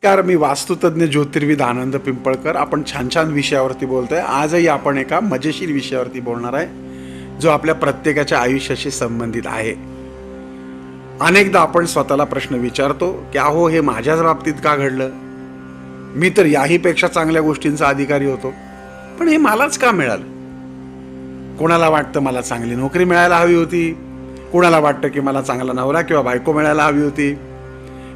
नमस्कार, मी वास्तुतज्ञ ज्योतिर्विद आनंद पिंपळकर. आपण छान छान विषयावरती बोलतोय. आजही आपण एका मजेशीर विषयावरती बोलणार आहे, जो आपल्या प्रत्येकाच्या आयुष्याशी संबंधित आहे. अनेकदा आपण स्वतःला प्रश्न विचारतो की अहो, हे माझ्याच बाबतीत का घडलं? मी तर याहीपेक्षा चांगल्या गोष्टींचा अधिकारी होतो, पण हे मलाच का मिळालं? कोणाला वाटतं मला चांगली नोकरी मिळायला हवी होती, कोणाला वाटतं की मला चांगला नवरा किंवा बायको मिळायला हवी होती,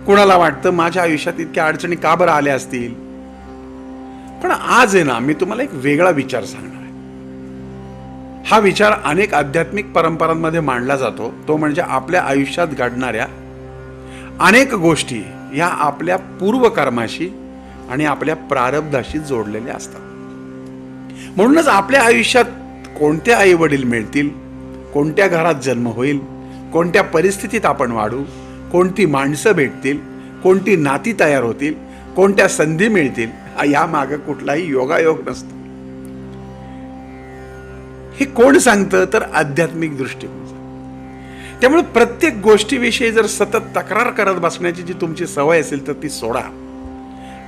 कोणाला वाटतं माझ्या आयुष्यात इतक्या अडचणी का बरं आल्या असतील. पण आज आहे ना, मी तुम्हाला एक वेगळा विचार सांगणार आहे. हा विचार अनेक आध्यात्मिक परंपरांमध्ये मांडला जातो. तो म्हणजे आपल्या आयुष्यात घडणाऱ्या अनेक गोष्टी या आपल्या पूर्वकर्माशी आणि आपल्या प्रारब्धाशी जोडलेल्या असतात. म्हणूनच आपल्या आयुष्यात कोणते आई वडील मिळतील, कोणत्या घरात जन्म होईल, कोणत्या परिस्थितीत आपण वाढू, कोणती माणसं भेटतील, कोणती नाती तयार होतील, कोणत्या संधी मिळतील, या मागे कुठलाही योगायोग नसतो. हे कोण सांगतं? तर आध्यात्मिक दृष्टिकोन. त्यामुळे प्रत्येक गोष्टीविषयी जर सतत तक्रार करत बसण्याची जी तुमची सवय असेल तर ती सोडा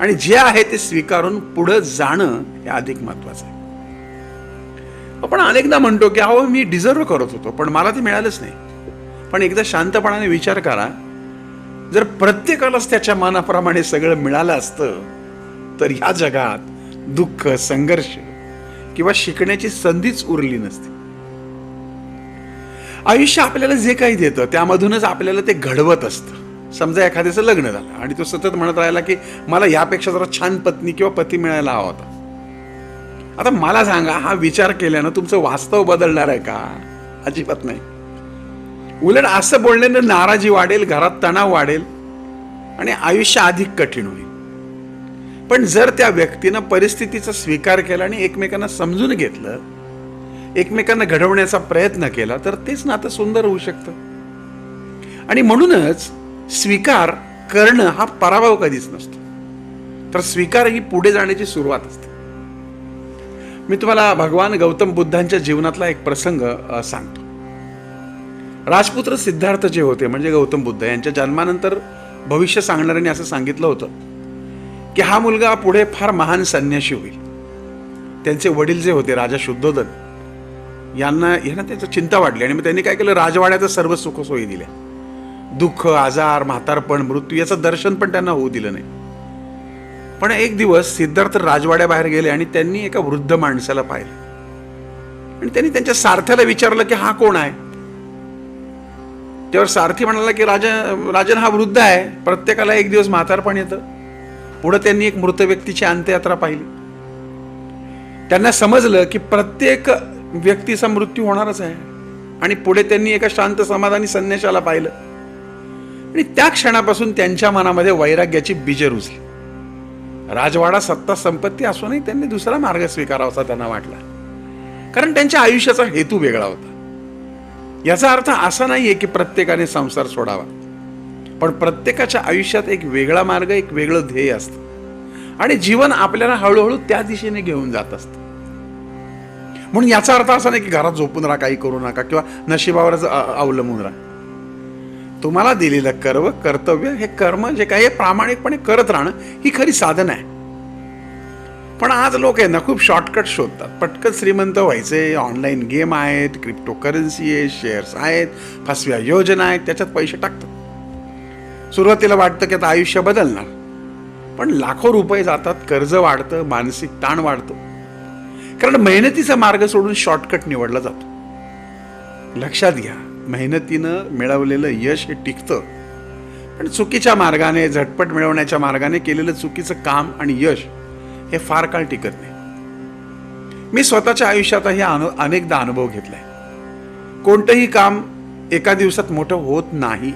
आणि जे आहे ते स्वीकारून पुढे जाणं हे अधिक महत्वाचं आहे. आपण अनेकदा म्हणतो की अहो, मी डिझर्व करत होतो पण मला ते मिळालंच नाही. पण एकदा शांतपणाने विचार करा, जर प्रत्येकालाच त्याच्या मनाप्रमाणे सगळं मिळालं असतं तर ह्या जगात दुःख, संघर्ष किंवा शिकण्याची संधीच उरली नसती. आयुष्य आपल्याला जे काही देतं त्यामधूनच आपल्याला ते घडवत असतं. समजा एखाद्याचं लग्न झालं आणि तो सतत म्हणत राहिला की मला यापेक्षा जरा छान पत्नी किंवा पती मिळायला हवा होता. आता मला सांगा, हा विचार केल्यानं तुमचं वास्तव बदलणार आहे का? अजिबात नाही. उलट असं बोलण्यानं नाराजी वाढेल, घरात तणाव वाढेल आणि आयुष्य अधिक कठीण होईल. पण जर त्या व्यक्तीनं परिस्थितीचा स्वीकार केला आणि एकमेकांना समजून घेतलं, एकमेकांना घडवण्याचा प्रयत्न केला, तर तेच नातं सुंदर होऊ शकतं. आणि म्हणूनच स्वीकार करणं हा पराभव कधीच नसतो, तर स्वीकार ही पुढे जाण्याची सुरुवात असते. मी तुम्हाला भगवान गौतम बुद्धांच्या जीवनातला एक प्रसंग सांगतो. राजपुत्र सिद्धार्थ जे होते म्हणजे गौतम बुद्ध यांच्या जन्मानंतर भविष्य सांगणाऱ्यांनी असं सांगितलं होतं की हा मुलगा पुढे फार महान संन्यासी होईल. त्यांचे वडील जे होते राजा शुद्धोधन यांना त्याची चिंता वाटली आणि मग त्यांनी काय केलं, राजवाड्याचं सर्व सुखसोयी दिल्या. दुःख, आजार, म्हातारपण, मृत्यू याचं दर्शन पण त्यांना होऊ दिलं नाही. पण एक दिवस सिद्धार्थ राजवाड्याबाहेर गेले आणि त्यांनी एका वृद्ध माणसाला पाहिलं आणि त्यांनी त्यांच्या सारथ्याला विचारलं की हा कोण आहे. त्यावर सारथी म्हणाला की राजन हा वृद्ध आहे, प्रत्येकाला एक दिवस म्हातारपण येतं. पुढे त्यांनी एक मृत व्यक्तीची अंत्ययात्रा पाहिली. त्यांना समजलं की प्रत्येक व्यक्तीचा मृत्यू होणारच आहे. आणि पुढे त्यांनी एका शांत समाधानी संन्याशाला पाहिलं आणि त्या क्षणापासून त्यांच्या मनामध्ये वैराग्याची बीजे रुजली. राजवाडा, सत्ता, संपत्ती असूनही त्यांनी दुसरा मार्ग स्वीकारावा त्यांना वाटला, कारण त्यांच्या आयुष्याचा हेतू वेगळा होता. याचा अर्थ असा नाहीये की प्रत्येकाने संसार सोडावा, पण प्रत्येकाच्या आयुष्यात एक वेगळा मार्ग, एक वेगळं ध्येय असतं आणि जीवन आपल्याला हळूहळू त्या दिशेने घेऊन जात असतं. म्हणून याचा अर्थ असा नाही की घरात झोपून राहा, काही करू नका किंवा नशिबावरच अवलंबून राहा. तुम्हाला दिलेलं कर्तव्य, हे कर्म जे काही प्रामाणिकपणे करत राहणं ही खरी साधन आहे. पण आज लोक आहे ना खूप शॉर्टकट शोधतात. पटकन श्रीमंत व्हायचे, ऑनलाईन गेम आहेत, क्रिप्टो करन्सी आहे, शेअर्स आहेत, फसव्या योजना आहेत, त्याच्यात पैसे टाकतात. सुरुवातीला वाटतं की आता आयुष्य बदलणार, पण लाखो रुपये जातात, कर्ज वाढतं, मानसिक ताण वाढतो, कारण मेहनतीचा मार्ग सोडून शॉर्टकट निवडला जातो. लक्षात घ्या, मेहनतीनं मिळवलेलं यश हे टिकतं, पण चुकीच्या मार्गाने, झटपट मिळवण्याच्या मार्गाने केलेलं चुकीचं काम आणि यश हे फार काळ टिकत नाही. मी स्वतःच्या आयुष्यातही अनेकदा अनुभव घेतलाय. कोणतंही काम एका दिवसात मोठं होत नाही.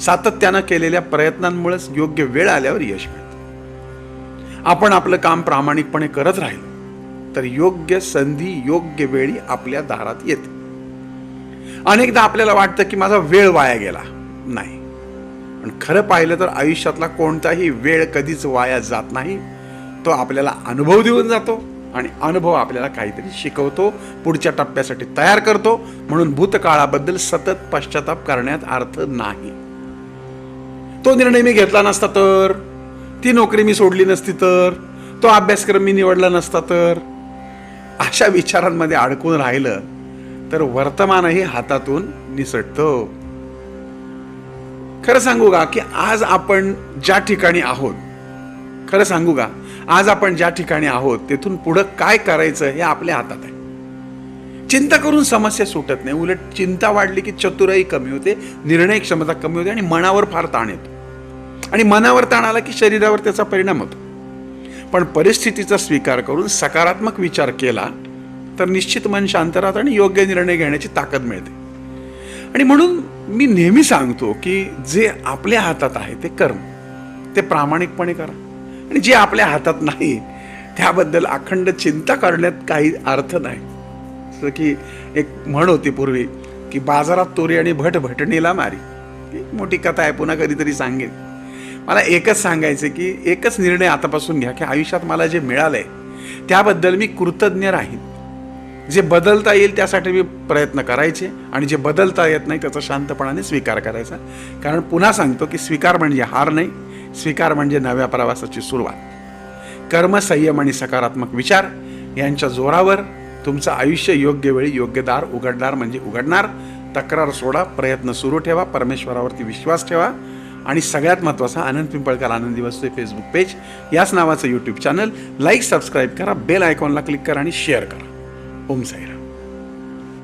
सातत्यानं केलेल्या प्रयत्नांमुळेच योग्य वेळ आल्यावर यश मिळतं. आपण आपलं काम प्रामाणिकपणे करत राहिलो तर योग्य संधी योग्य वेळी आपल्या दारात येते. अनेकदा आपल्याला वाटतं की माझा वेळ वाया गेला. नाही, पण खरं पाहिलं तर आयुष्यातला कोणताही वेळ कधीच वाया जात नाही. तो आपल्याला अनुभव देऊन जातो आणि अनुभव आपल्याला काहीतरी शिकवतो, पुढच्या टप्प्यासाठी तयार करतो. म्हणून भूतकाळाबद्दल सतत पश्चाताप करण्यात अर्थ नाही. तो निर्णय मी घेतला नसता ती नोकरी मी सोडली नसती तर, तो अभ्यासक्रम मी निवडला नसता तर, अशा विचारांमध्ये अडकून राहिलं तर वर्तमानही हातातून निसटतं. खरं सांगू का की आज आपण ज्या ठिकाणी आहोत, खरं सांगू का आज आपण ज्या ठिकाणी आहोत तेथून पुढं काय करायचं हे आपल्या हातात आहे. चिंता करून समस्या सुटत नाही, उलट चिंता वाढली की चतुराई कमी होते, निर्णय क्षमता कमी होते आणि मनावर फार ताण येतो. आणि मनावर ताण आला की शरीरावर त्याचा परिणाम होतो. पण परिस्थितीचा स्वीकार करून सकारात्मक विचार केला तर निश्चित मन शांत राहतं आणि योग्य निर्णय घेण्याची ताकद मिळते. आणि म्हणून मी नेहमी सांगतो की जे आपल्या हातात आहे ते कर्म, ते प्रामाणिकपणे करा. आणि जे आपल्या हातात नाही त्याबद्दल अखंड चिंता करण्यात काही अर्थ नाही. जसं की एक म्हण होती पूर्वी की बाजारात तोरी आणि भटभटणीला मारी. ही मोठी कथा आहे, पुन्हा कधीतरी सांगेन. मला एकच सांगायचं की एकच निर्णय आतापासून घ्या की आयुष्यात मला जे मिळालंय त्याबद्दल मी कृतज्ञ राहीन. जे बदलता येईल त्यासाठी मी प्रयत्न करायचे आणि जे बदलता येत नाही त्याचा शांतपणाने स्वीकार करायचा. कारण पुन्हा सांगतो की स्वीकार म्हणजे हार नाही, स्वीकार म्हणजे नव्या प्रवासाची सुरुवात. कर्म, संयम आणि सकारात्मक विचार यांच्या जोरावर तुमचं आयुष्य योग्य वेळी योग्य दार उघडणार म्हणजे उघडणार. तक्रार सोडा, प्रयत्न सुरू ठेवा, परमेश्वरावरती विश्वास ठेवा आणि सगळ्यात महत्त्वाचा आनंद पिंपळकर आनंदी वस्तू फेसबुक पेज, याच नावाचं यूट्यूब चॅनल लाईक, सबस्क्राईब करा, बेल आयकॉनला क्लिक करा आणि शेअर करा. ओम साईराम.